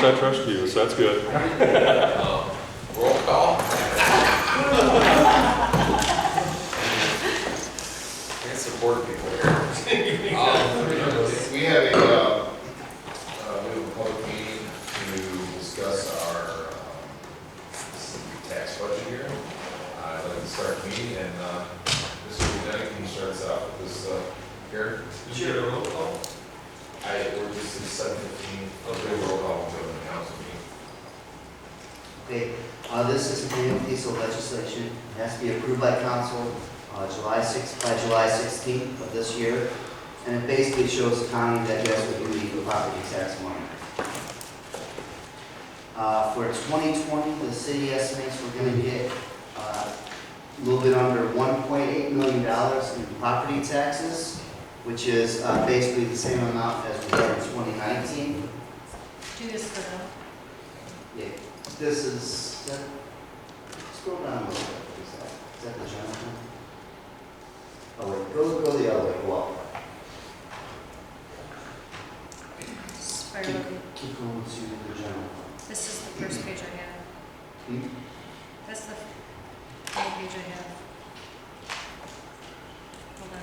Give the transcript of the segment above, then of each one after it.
I trust you, so that's good. Roll call. Can't support people here. We have a public meeting to discuss our tax budget here. I'd like to start the meeting, and Mr. Denny, can you start us out with this here? Did you get a roll call? We're just at 7:15. I'll do a roll call until the council meeting. Okay, this is an annual piece of legislation. It has to be approved by council by July 16th of this year. And it basically shows the county that yes, we do need the property tax money. For 2020, the city estimates we're going to get a little bit under $1.8 million in property taxes, which is basically the same amount as we had in 2019. Do this for them. Yeah, this is, scroll down a little bit. Is that the general fund? Oh wait, go the other way, go up. Fire levy. Keep going to the general fund. This is the first page I have. Hmm? That's the main page I have. Hold on.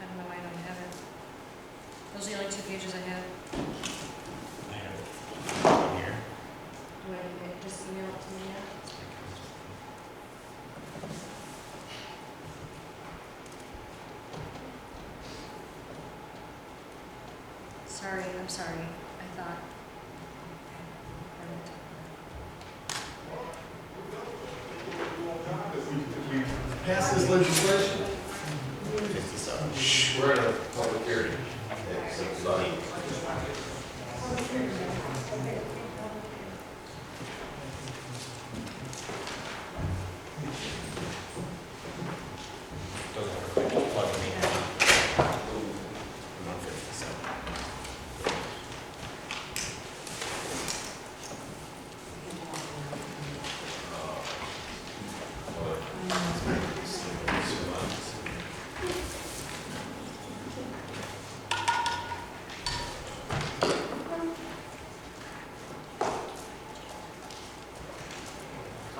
I don't know why I don't have it. Those are the only two pages I have. I have it here. Do I just email it to me now? Sorry, I'm sorry. I thought. Pass this legislation? Shh, we're in a public hearing. It's done.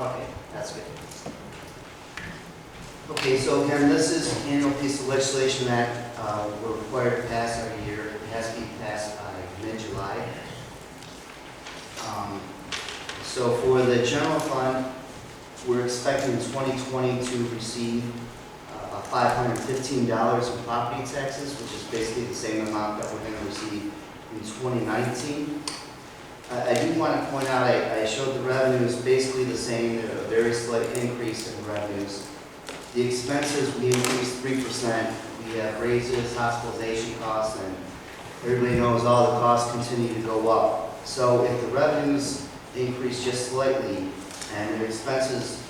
Okay, that's good. Okay, so again, this is an annual piece of legislation that we're required to pass every year. It has to be passed by mid-July. So for the general fund, we're expecting 2020 to receive $515 in property taxes, which is basically the same amount that we're going to receive in 2019. I do want to point out, I showed the revenues basically the same, a very slight increase in revenues. The expenses, we increased 3%. We have raises, hospitalization costs, and everybody knows all the costs continue to go up. So if the revenues increase just slightly and the expenses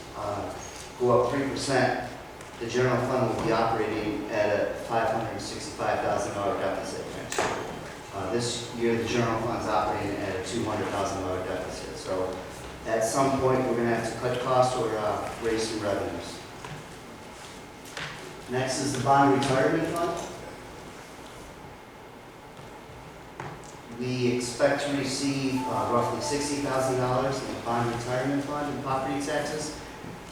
go up 3%, the general fund will be operating at a $565,000 deficit next year. This year, the general fund's operating at a $200,000 deficit. So at some point, we're going to have to cut costs or raise some revenues. Next is the bond retirement fund. We expect to receive roughly $60,000 in the bond retirement fund in property taxes.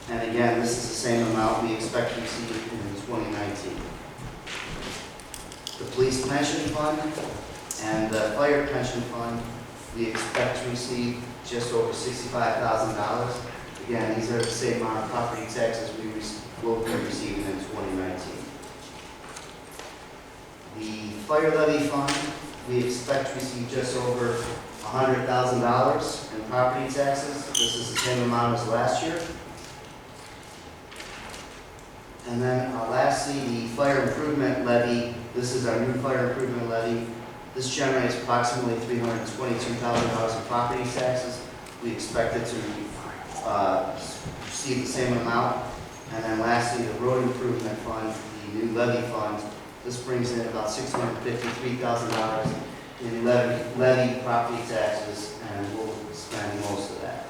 And again, this is the same amount we expect to receive in 2019. The police pension fund and the fire pension fund, we expect to receive just over $65,000. Again, these are the same amount of property taxes we will be receiving in 2019. The fire levy fund, we expect to receive just over $100,000 in property taxes. This is the same amount as last year. And then lastly, the fire improvement levy. This is our new fire improvement levy. This generates approximately $322,000 in property taxes. We expect it to receive the same amount. And then lastly, the road improvement fund, the new levy fund. This brings in about $653,000 in levy property taxes, and we'll spend most of that.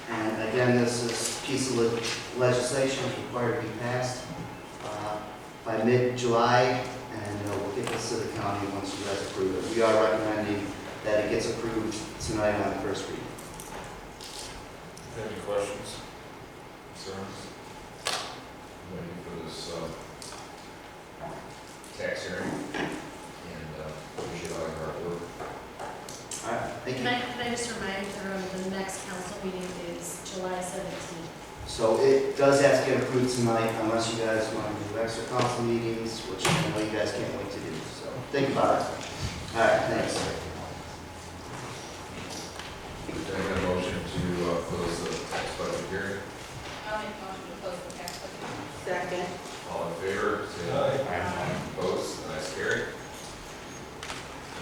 And Again, this is a piece of legislation required to be passed by mid-July, and we'll get this to the county once you guys approve it. We are recommending that it gets approved tonight on the first reading. Any questions, concerns? Waiting for this tax hearing, and appreciate all your hard work. All right, thank you. Can I just remind everyone, the next council meeting is July 17th. So it does have to get approved tonight unless you guys want to do extra council meetings, which I know you guys can't wait to do, so think about it. All right, thanks.